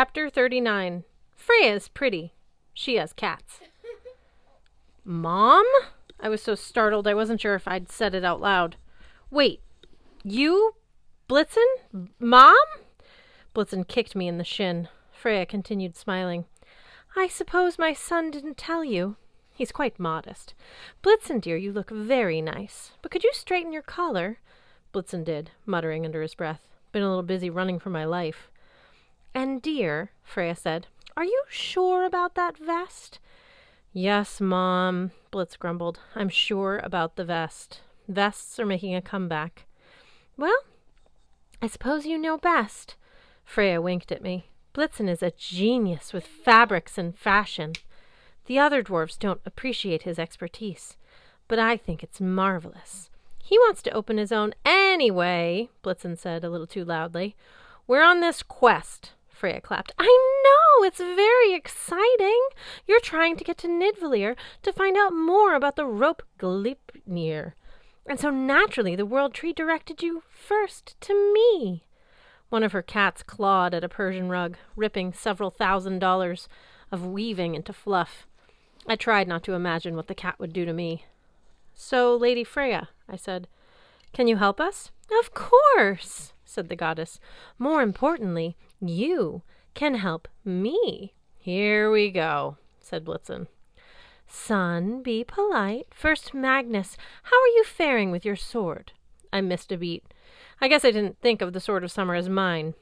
Chapter 39. Freya is pretty. She has cats. Mom? I was so startled I wasn't sure if I'd said it out loud. Wait, you? Blitzen? Mom? Blitzen kicked me in the shin. Freya continued smiling. I suppose my son didn't tell you. He's quite modest. Blitzen, dear, you look very nice. But could you straighten your collar? Blitzen did, muttering under his breath. Been a little busy running for my life. And dear, Freya said, are you sure about that vest? Yes, Mom, Blitz grumbled. I'm sure about the vest. Vests are making a comeback. Well, I suppose you know best. Freya winked at me. Blitzen is a genius with fabrics and fashion. The other dwarves don't appreciate his expertise, but I think it's marvelous. He wants to open his own anyway, Blitzen said a little too loudly. We're on this quest, Freya clapped. I know! It's very exciting! You're trying to get to Nidvalir to find out more about the rope Gleipnir. And so naturally the World Tree directed you first to me. One of her cats clawed at a Persian rug, ripping several $1,000s of weaving into fluff. I tried not to imagine what the cat would do to me. So, Lady Freya, I said, can you help us? Of course, said the goddess. More importantly, you can help me. Here we go, said Blitzen. Son, be polite. First, Magnus, how are you faring with your sword? I missed a beat. I guess I didn't think of the Sword of Summer as mine.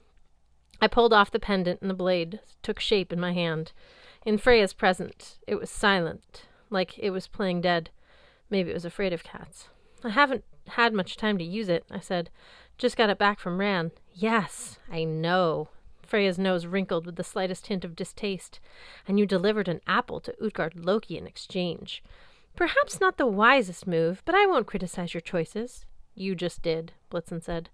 I pulled off the pendant and the blade took shape in my hand. In Freya's presence, it was silent, like it was playing dead. Maybe it was afraid of cats. I haven't had much time to use it, I said. Just got it back from Ran. Yes, I know. Freya's nose wrinkled with the slightest hint of distaste. And you delivered an apple to Utgard Loki in exchange. Perhaps not the wisest move, but I won't criticize your choices. You just did, Blitzen said.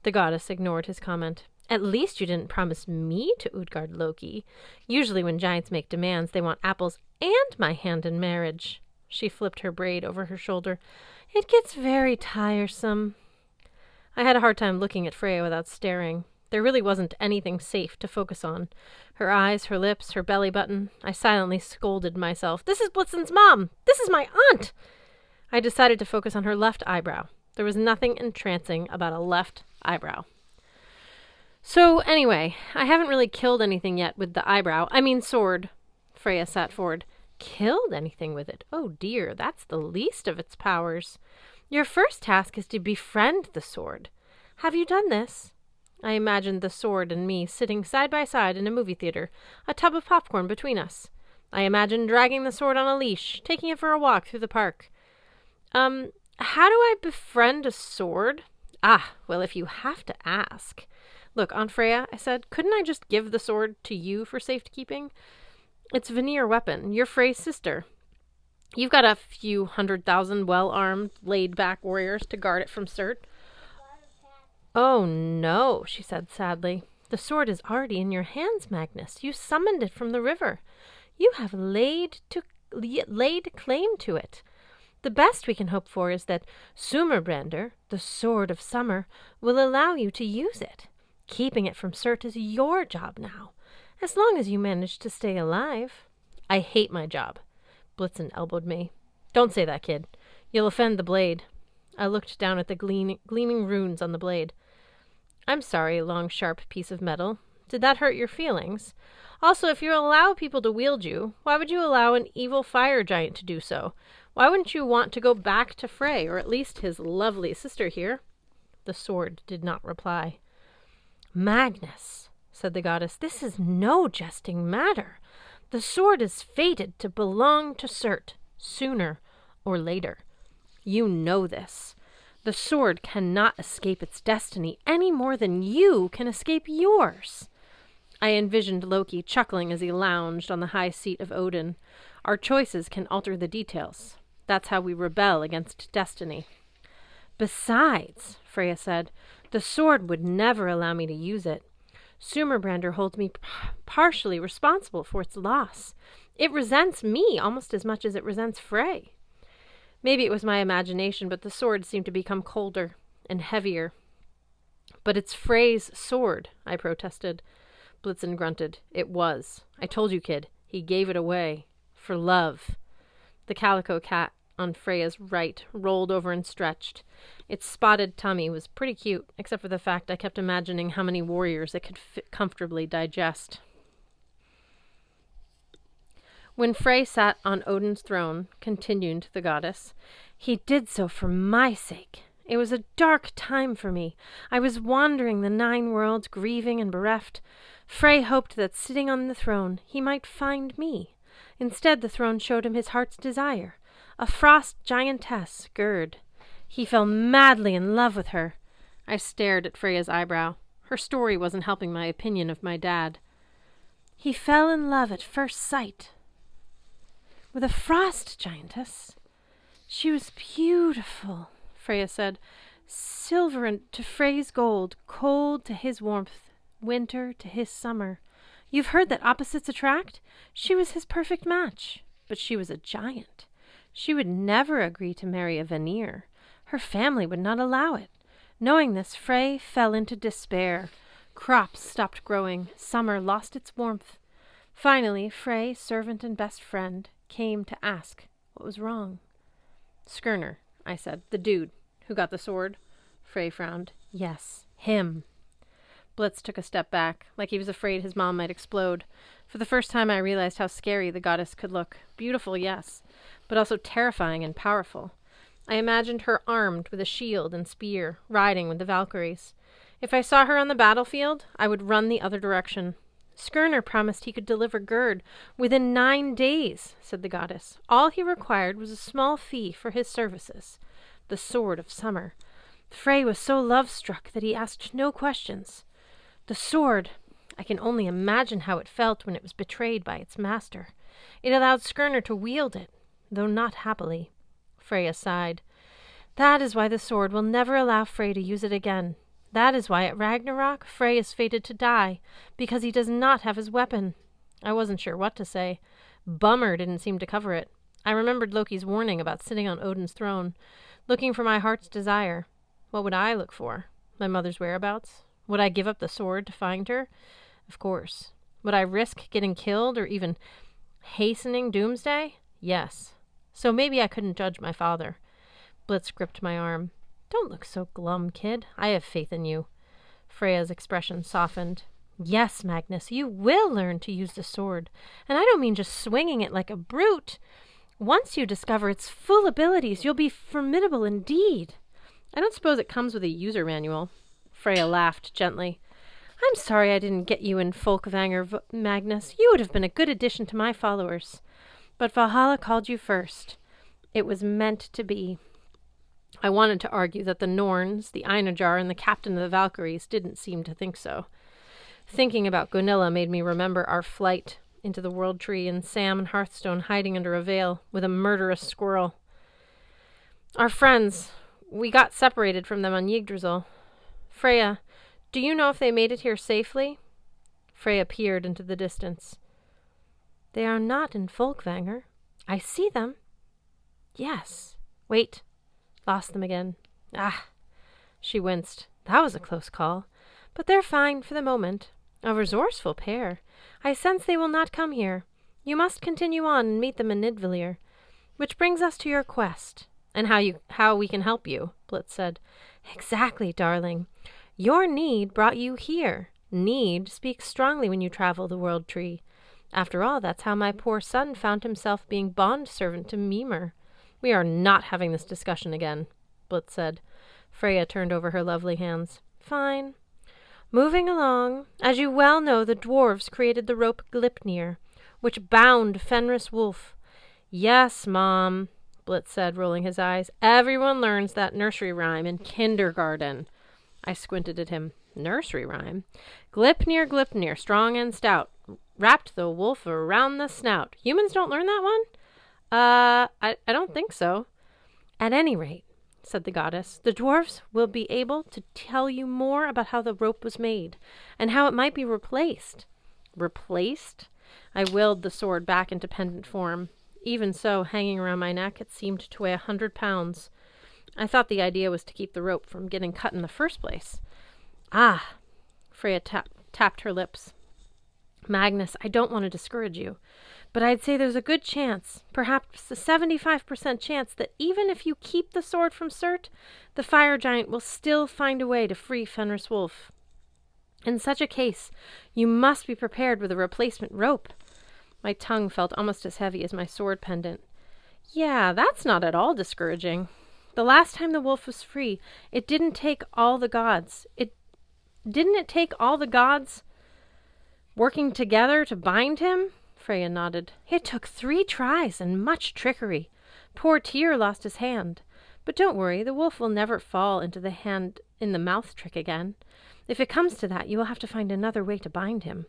The goddess ignored his comment. At least you didn't promise me to Utgard Loki. Usually when giants make demands, they want apples and my hand in marriage. She flipped her braid over her shoulder. It gets very tiresome. I had a hard time looking at Freya without staring. There really wasn't anything safe to focus on. Her eyes, her lips, her belly button. I silently scolded myself. This is Blitzen's mom! This is my aunt! I decided to focus on her left eyebrow. There was nothing entrancing about a left eyebrow. So, anyway, I haven't really killed anything yet with the eyebrow. I mean sword. Freya sat forward. Killed anything with it? Oh dear, that's the least of its powers. Your first task is to befriend the sword. Have you done this? I imagined the sword and me sitting side by side in a movie theater, a tub of popcorn between us. I imagined dragging the sword on a leash, taking it for a walk through the park. How do I befriend a sword? Ah, well, if you have to ask. Look, Aunt Freya, I said, couldn't I just give the sword to you for safekeeping? It's a veneer weapon. You're Frey's sister. You've got a few 100,000 well-armed, laid-back warriors to guard it from Surt. Oh, no, she said sadly. The sword is already in your hands, Magnus. You summoned it from the river. You have laid claim to it. The best we can hope for is that Sumerbrander, the Sword of Summer, will allow you to use it. Keeping it from Surt is your job now, as long as you manage to stay alive. I hate my job. Blitzen elbowed me. Don't say that, kid. You'll offend the blade. I looked down at the gleaming runes on the blade. I'm sorry, long, sharp piece of metal. Did that hurt your feelings? Also, if you allow people to wield you, why would you allow an evil fire giant to do so? Why wouldn't you want to go back to Frey, or at least his lovely sister here? The sword did not reply. Magnus, said the goddess, this is no jesting matter. The sword is fated to belong to Surt, sooner or later. You know this. The sword cannot escape its destiny any more than you can escape yours. I envisioned Loki chuckling as he lounged on the high seat of Odin. Our choices can alter the details. That's how we rebel against destiny. Besides, Freya said, the sword would never allow me to use it. Sumerbrander holds me partially responsible for its loss. It resents me almost as much as it resents Frey. Maybe it was my imagination, but the sword seemed to become colder and heavier. But it's Frey's sword, I protested. Blitzen grunted. It was. I told you, kid. He gave it away. For love. The calico cat on Freya's right rolled over and stretched. Its spotted tummy was pretty cute, except for the fact I kept imagining how many warriors it could comfortably digest. When Frey sat on Odin's throne, continued the goddess, he did so for my sake. It was a dark time for me. I was wandering the 9 worlds, grieving and bereft. Frey hoped that sitting on the throne, he might find me. Instead, the throne showed him his heart's desire, a frost giantess, Gerd. He fell madly in love with her. I stared at Freya's eyebrow. Her story wasn't helping my opinion of my dad. He fell in love at first sight with a frost giantess. She was beautiful, Freya said, silver to Frey's gold, cold to his warmth, winter to his summer. You've heard that opposites attract? She was his perfect match, but she was a giant. She would never agree to marry a Vanir. Her family would not allow it. Knowing this, Frey fell into despair. Crops stopped growing. Summer lost its warmth. Finally, Frey, servant and best friend, came to ask what was wrong. Skirnir, I said. The dude who got the sword. Frey frowned. Yes, him. Blitz took a step back, like he was afraid his mom might explode. For the first time I realized how scary the goddess could look. Beautiful, yes, but also terrifying and powerful. I imagined her armed with a shield and spear, riding with the Valkyries. If I saw her on the battlefield, I would run the other direction. Skirnir promised he could deliver Gerd within 9 days, said the goddess. All he required was a small fee for his services, the Sword of Summer. Frey was so love-struck that he asked no questions. The sword, I can only imagine how it felt when it was betrayed by its master. It allowed Skirnir to wield it, though not happily. Freya sighed. That is why the sword will never allow Frey to use it again. That is why at Ragnarok Frey is fated to die, because he does not have his weapon. I wasn't sure what to say. Bummer didn't seem to cover it. I remembered Loki's warning about sitting on Odin's throne, looking for my heart's desire. What would I look for? My mother's whereabouts? Would I give up the sword to find her? Of course. Would I risk getting killed or even hastening doomsday? Yes. So maybe I couldn't judge my father. Blitz gripped my arm. Don't look so glum, kid. I have faith in you. Freya's expression softened. Yes, Magnus, you will learn to use the sword. And I don't mean just swinging it like a brute. Once you discover its full abilities, you'll be formidable indeed. I don't suppose it comes with a user manual. Freya laughed gently. I'm sorry I didn't get you in Folkvanger, Magnus. You would have been a good addition to my followers. But Valhalla called you first. It was meant to be. I wanted to argue that the Norns, the Einar, and the captain of the Valkyries didn't seem to think so. Thinking about Gunilla made me remember our flight into the World Tree and Sam and Hearthstone hiding under a veil with a murderous squirrel. Our friends, we got separated from them on Yggdrasil. Freya, do you know if they made it here safely? Freya peered into the distance. They are not in Folkvanger. I see them. Yes. Wait. Lost them again. Ah. She winced. That was a close call. But they're fine for the moment. A resourceful pair. I sense they will not come here. You must continue on and meet them in Nidvalir. Which brings us to your quest, and how we can help you, Blitz said. Exactly, darling. Your need brought you here. Need speaks strongly when you travel the World Tree. After all, that's how my poor son found himself being bond-servant to Mimir. We are not having this discussion again, Blitz said. Freya turned over her lovely hands. Fine. Moving along, as you well know, the dwarves created the rope Glipnir, which bound Fenris Wolf. Yes, Mom, Blitz said, rolling his eyes. Everyone learns that nursery rhyme in kindergarten. I squinted at him. Nursery rhyme? Glipnir, Glipnir, strong and stout, wrapped the wolf around the snout. Humans don't learn that one? I don't think so. At any rate, said the goddess, the dwarves will be able to tell you more about how the rope was made, and how it might be replaced. Replaced? I willed the sword back into pendant form. Even so, hanging around my neck, it seemed to weigh 100 pounds. I thought the idea was to keep the rope from getting cut in the first place. Ah! Freya tapped her lips. Magnus, I don't want to discourage you, but I'd say there's a good chance, perhaps a 75% chance, that even if you keep the sword from Surt, the fire giant will still find a way to free Fenris Wolf. In such a case, you must be prepared with a replacement rope. My tongue felt almost as heavy as my sword pendant. Yeah, that's not at all discouraging. The last time the wolf was free, it didn't take all the gods. Didn't it take all the gods working together to bind him? Freya nodded. It took 3 tries and much trickery. Poor Tyr lost his hand. But don't worry, the wolf will never fall into the hand-in-the-mouth trick again. If it comes to that, you will have to find another way to bind him.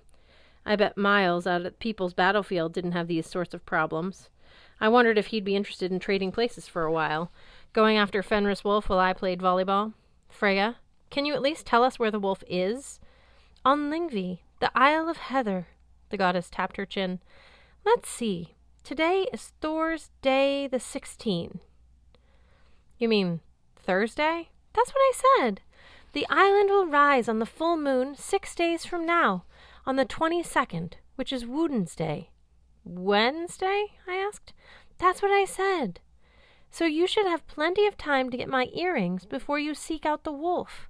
I bet Miles out at People's Battlefield didn't have these sorts of problems. I wondered if he'd be interested in trading places for a while, going after Fenris Wolf while I played volleyball. Freya, can you at least tell us where the wolf is? On Lyngvi, the Isle of Heather. The goddess tapped her chin. Let's see. Today is Thor's Day the 16th. You mean Thursday? That's what I said. The island will rise on the full moon 6 days from now, on the 22nd, which is Wednesday. Wednesday? I asked. That's what I said. So you should have plenty of time to get my earrings before you seek out the wolf.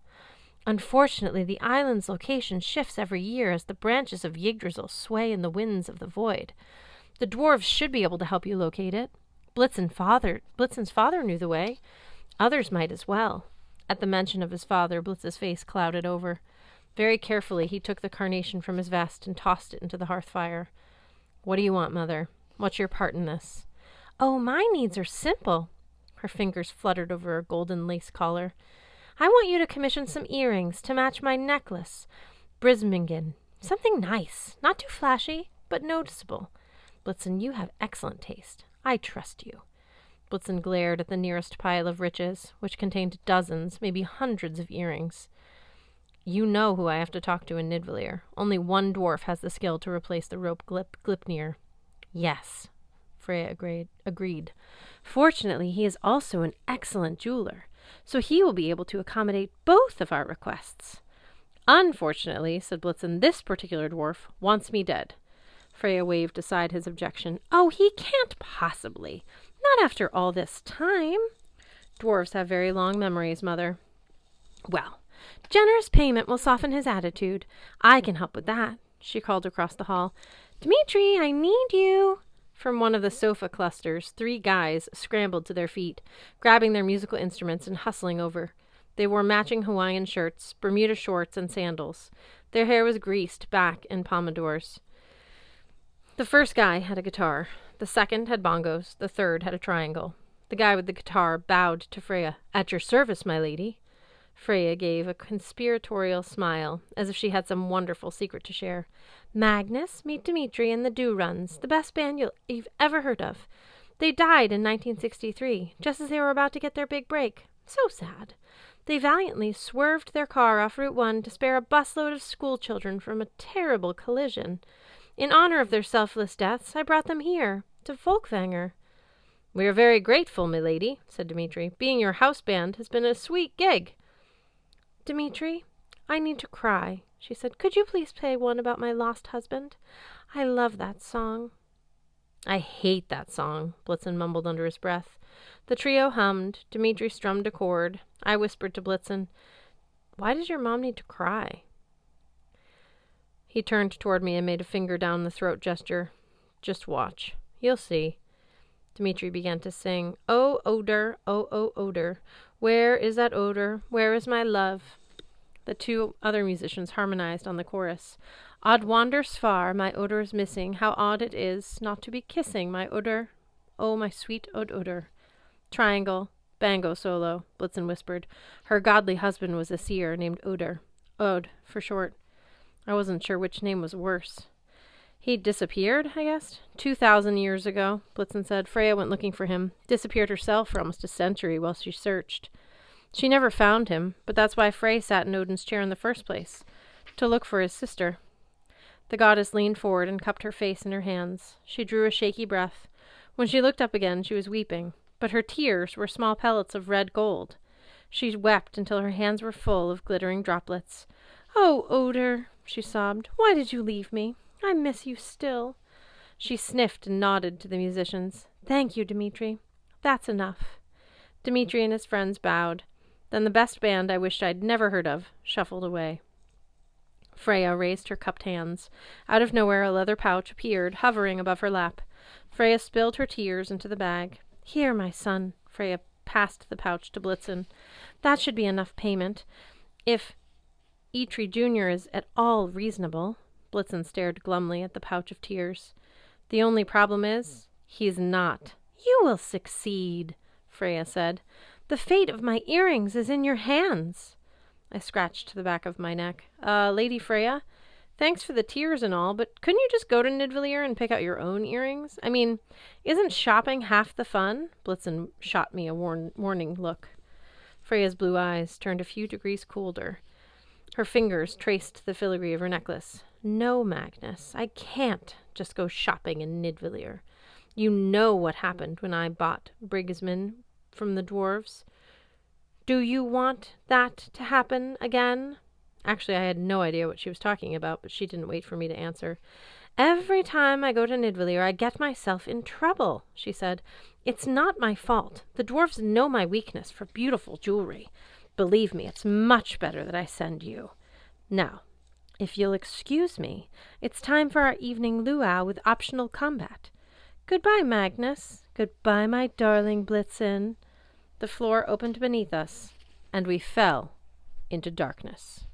Unfortunately, the island's location shifts every year as the branches of Yggdrasil sway in the winds of the void. The dwarves should be able to help you locate it. Blitzen's father knew the way. Others might as well. At the mention of his father, Blitz's face clouded over. Very carefully, he took the carnation from his vest and tossed it into the hearth fire. What do you want, Mother? What's your part in this? Oh, my needs are simple. Her fingers fluttered over her golden lace collar. I want you to commission some earrings to match my necklace. Brismingen. Something nice. Not too flashy, but noticeable. Blitzen, you have excellent taste. I trust you. Blitzen glared at the nearest pile of riches, which contained dozens, maybe hundreds of earrings. You know who I have to talk to in Nidvalir. Only one dwarf has the skill to replace the rope Glipnir. Yes, Freya agreed. Fortunately, he is also an excellent jeweler, so he will be able to accommodate both of our requests. Unfortunately, said Blitzen, this particular dwarf wants me dead. Freya waved aside his objection. Oh, he can't possibly. Not after all this time. Dwarves have very long memories, Mother. Well, generous payment will soften his attitude. I can help with that, she called across the hall. Dmitri, I need you. From one of the sofa clusters, 3 guys scrambled to their feet, grabbing their musical instruments and hustling over. They wore matching Hawaiian shirts, Bermuda shorts, and sandals. Their hair was greased back in pompadours. The first guy had a guitar. The second had bongos. The third had a triangle. The guy with the guitar bowed to Freya. At your service, my lady. Freya gave a conspiratorial smile, as if she had some wonderful secret to share. Magnus, meet Dmitri and the Do-Runs, the best band you've ever heard of. They died in 1963, just as they were about to get their big break. So sad. They valiantly swerved their car off Route 1 to spare a busload of schoolchildren from a terrible collision. In honor of their selfless deaths, I brought them here, to Folkvanger. We are very grateful, milady, said Dmitri. Being your house band has been a sweet gig. Dmitri, I need to cry, she said. Could you please play one about my lost husband? I love that song. I hate that song, Blitzen mumbled under his breath. The trio hummed. Dmitri strummed a chord. I whispered to Blitzen, Why does your mom need to cry? He turned toward me and made a finger down the throat gesture. Just watch. You'll see. Dmitri began to sing, Oh, odor, where is that odor? Where is my love? The 2 other musicians harmonized on the chorus. Odd wanders far, my odor is missing. How odd it is not to be kissing my odor. Oh, my sweet odor. Triangle, bango solo, Blitzen whispered. Her godly husband was a seer named Odor. Ode, for short. I wasn't sure which name was worse. He disappeared, I guessed. 2,000 years ago, Blitzen said. Freya went looking for him. Disappeared herself for almost a century while she searched. She never found him, but that's why Frey sat in Odin's chair in the first place, to look for his sister. The goddess leaned forward and cupped her face in her hands. She drew a shaky breath. When she looked up again, she was weeping, but her tears were small pellets of red gold. She wept until her hands were full of glittering droplets. Oh, Odor, she sobbed, why did you leave me? I miss you still." She sniffed and nodded to the musicians. "Thank you, Dmitri. That's enough." Dmitri and his friends bowed. Then the best band I wished I'd never heard of shuffled away. Freya raised her cupped hands. Out of nowhere a leather pouch appeared, hovering above her lap. Freya spilled her tears into the bag. "Here, my son." Freya passed the pouch to Blitzen. "That should be enough payment. If Eitri Jr. is at all reasonable." Blitzen stared glumly at the pouch of tears. "The only problem is, he's not." "You will succeed," Freya said. "The fate of my earrings is in your hands." I scratched the back of my neck. Lady Freya, thanks for the tears and all, but couldn't you just go to Nidvillier and pick out your own earrings? I mean, isn't shopping half the fun?" Blitzen shot me a warning look. Freya's blue eyes turned a few degrees colder. Her fingers traced the filigree of her necklace. "No, Magnus, I can't just go shopping in Nidvillier. You know what happened when I bought Brigsman from the dwarves. Do you want that to happen again?" Actually, I had no idea what she was talking about, but she didn't wait for me to answer. "Every time I go to Nidvillier, I get myself in trouble," she said. "It's not my fault. The dwarves know my weakness for beautiful jewelry. Believe me, it's much better that I send you. Now, if you'll excuse me, it's time for our evening luau with optional combat. Goodbye, Magnus. Goodbye, my darling Blitzen." The floor opened beneath us, and we fell into darkness.